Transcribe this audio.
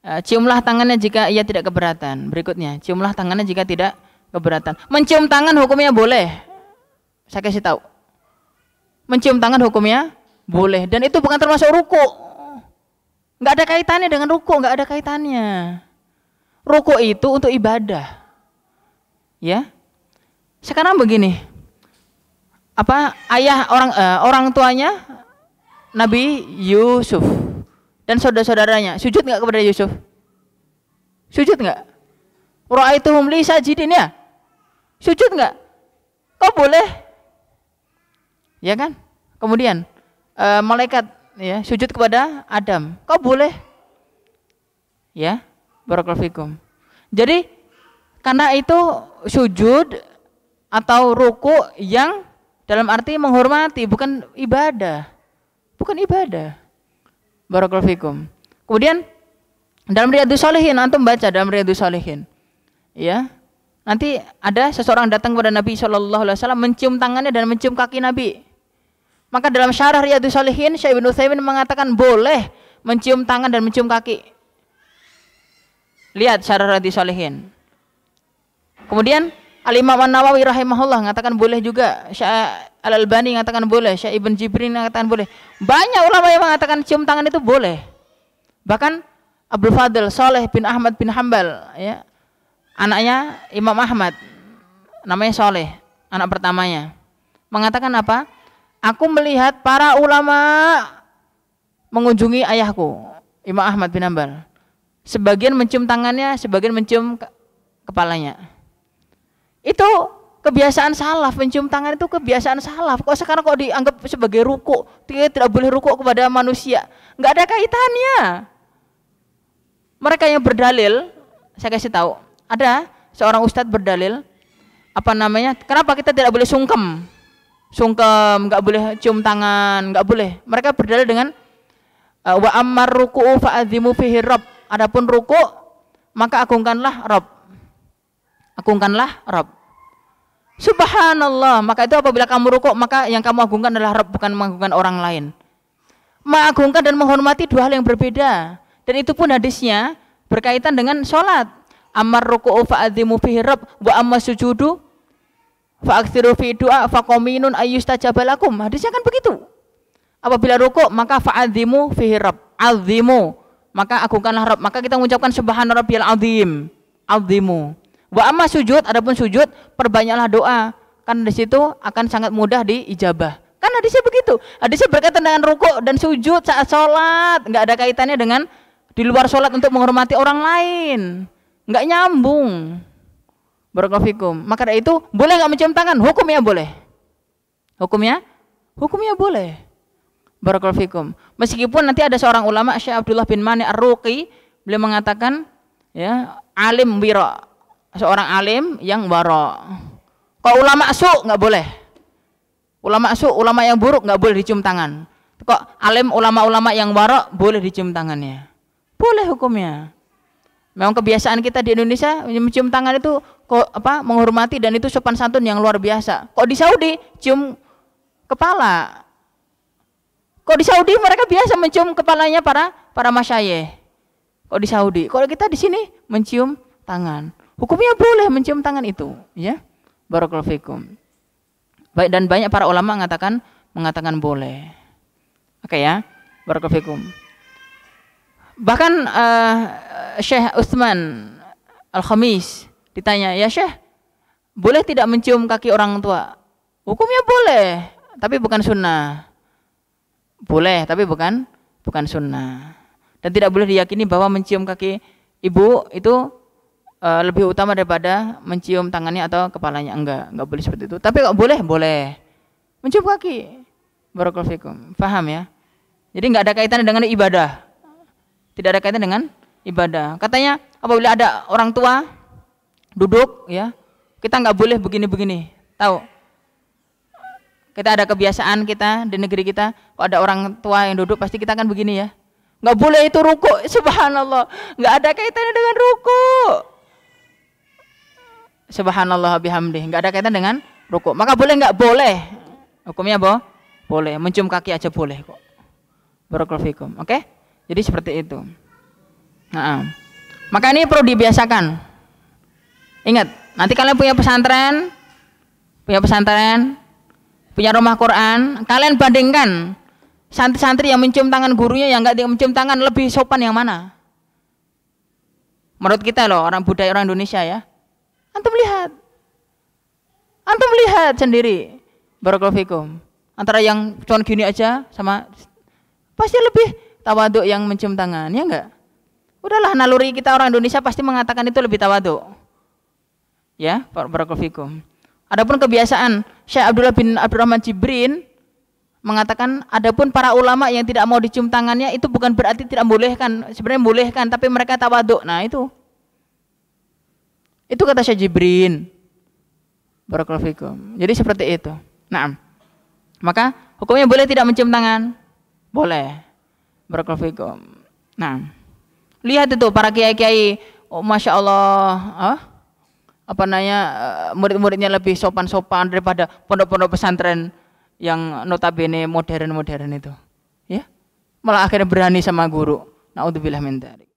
Ciumlah tangannya jika ia tidak keberatan. Berikutnya, ciumlah tangannya jika tidak keberatan. Mencium tangan hukumnya boleh. Saya kasih tahu. Mencium tangan hukumnya boleh, dan itu bukan termasuk ruku. Nggak ada kaitannya dengan ruku, nggak ada kaitannya. Ruku itu untuk ibadah. Ya. Sekarang begini. Ayah orang tuanya Nabi Yusuf dan saudara-saudaranya sujud nggak kepada Yusuf? Sujud nggak? Ra'aituhum li sajidin, ya? Sujud nggak? Kok boleh? Ya kan? Kemudian malaikat ya sujud kepada Adam. Kok boleh? Ya, barakallahu fikum. Jadi karena itu sujud atau ruku yang dalam arti menghormati, bukan ibadah. Bukan ibadah. Barakallahu fikum. Kemudian dalam Riyadhus Shalihin, antum baca dalam Riyadhus Shalihin. Ya. Nanti ada seseorang datang kepada Nabi SAW mencium tangannya dan mencium kaki Nabi. Maka dalam syarah Riyadhus Shalihin, Syekh Ibnu Utsaimin mengatakan boleh mencium tangan dan mencium kaki. Lihat syarah Riyadhus Shalihin. Kemudian Al-Imam An-Nawawi rahimahullah mengatakan boleh juga, Syekh Al-Albani mengatakan boleh, Syekh Ibn Jibrin mengatakan boleh. Banyak ulama yang mengatakan cium tangan itu boleh. Bahkan Abdul Fadil Saleh bin Ahmad bin Hambal, ya, anaknya Imam Ahmad, namanya Saleh, anak pertamanya, mengatakan apa? Aku melihat para ulama mengunjungi ayahku, Imam Ahmad bin Hambal. Sebagian mencium tangannya, sebagian mencium kepalanya. Itu kebiasaan salaf, mencium tangan itu kebiasaan salaf. Kok sekarang kok dianggap sebagai ruku? Tidak boleh ruku kepada manusia. Nggak ada kaitannya. Mereka yang berdalil, saya kasih tahu, ada seorang ustadz berdalil, kenapa kita tidak boleh sungkem, nggak boleh cium tangan, nggak boleh. Mereka berdalil dengan wa ammar ruku'u fa'adzimu fihi rabb. Adapun ruku, maka agungkanlah Rabb. Agungkanlah Rabb. Subhanallah, maka itu apabila kamu rukuk, maka yang kamu agungkan adalah Rabb, bukan mengagungkan orang lain. Mengagungkan dan menghormati dua hal yang berbeda. Dan itu pun hadisnya berkaitan dengan sholat. Ammar ruku'u fa'adzimu fihi Rabb wa amma sujudu fa'aktsiru fi du'a faqaminun ayyustajabalakum. Hadisnya kan begitu. Apabila rukuk, maka fa'adzimu fihi Rabb. Azimu, maka agungkanlah Rabb. Maka kita mengucapkan subhana rabbiyal azim. Azimu. Wa amma sujud, adapun sujud perbanyaklah doa, kan di situ akan sangat mudah diijabah. Kan hadisnya begitu. Hadisnya berkaitan dengan rukuk dan sujud saat sholat, nggak ada kaitannya dengan di luar sholat untuk menghormati orang lain, nggak nyambung. Barakallahu fikum. Maka dari itu boleh nggak mencium tangan? Hukumnya boleh. Hukumnya boleh. Barakallahu fikum. Meskipun nanti ada seorang ulama, Syekh Abdullah bin Mani Ar-Ruqi, beliau mengatakan, ya, alim wira. Seorang alim yang waro. Kalau ulama su nggak boleh. Ulama yang buruk nggak boleh dicium tangan. Kok alim ulama yang waro boleh dicium tangannya. Boleh hukumnya. Memang kebiasaan kita di Indonesia mencium tangan itu menghormati dan itu sopan santun yang luar biasa. Kok di Saudi cium kepala. Kok di Saudi mereka biasa mencium kepalanya para masyayikh. Kok di Saudi? Kalau kita di sini mencium tangan. Hukumnya boleh mencium tangan itu, ya. Barakallahu fikum. Baik, dan banyak para ulama mengatakan boleh. Oke, ya. Barakallahu fikum. Bahkan Syekh Utsman Al-Khamis ditanya, "Ya Syekh, boleh tidak mencium kaki orang tua?" Hukumnya boleh, tapi bukan sunnah. Boleh, tapi bukan sunnah. Dan tidak boleh diyakini bahwa mencium kaki ibu itu lebih utama daripada mencium tangannya atau kepalanya. Enggak boleh seperti itu. Tapi kok boleh mencium kaki. Barakallahu fikum. Paham ya? Jadi enggak ada kaitannya dengan ibadah. Tidak ada kaitan dengan ibadah. Katanya apabila ada orang tua duduk, ya, kita enggak boleh begini-begini. Tahu? Kita ada kebiasaan kita di negeri kita, kalau ada orang tua yang duduk pasti kita kan begini, ya. Enggak boleh itu ruku. Subhanallah. Enggak ada kaitannya dengan ruku. Subhanallah bihamdih, enggak ada kaitan dengan rukuk. Maka boleh enggak? Boleh. Hukumnya boleh. Mencium kaki aja boleh kok. Barakallahu fikum. Oke? Jadi seperti itu. Nah, maka ini perlu dibiasakan. Ingat, nanti kalian punya pesantren, punya rumah Quran, kalian bandingkan santri-santri yang mencium tangan gurunya yang enggak mencium tangan, lebih sopan yang mana? Menurut kita loh, budaya orang Indonesia ya. Antum lihat sendiri. Barakallahu fikum. Antara yang cuma gini aja sama pasti lebih tawaduk yang mencium tangan, ya enggak? Udahlah, naluri kita orang Indonesia pasti mengatakan itu lebih tawaduk. Ya, barakallahu fikum. Adapun kebiasaan Syekh Abdullah bin Abdurrahman Jibrin mengatakan adapun para ulama yang tidak mau dicium tangannya itu bukan berarti tidak bolehkan, sebenarnya bolehkan, tapi mereka tawaduk. Nah, itu kata Syekh Jibrin. Barakallahu fikum. Jadi seperti itu. Nah, maka hukumnya boleh tidak mencium tangan? Boleh. Barakallahu fikum. Nah, lihat itu para kiai-kiai, oh, masya Allah, murid-muridnya lebih sopan-sopan daripada pondok-pondok pesantren yang notabene modern itu, ya. Malah akhirnya berani sama guru. Naudzubillah min dzalik.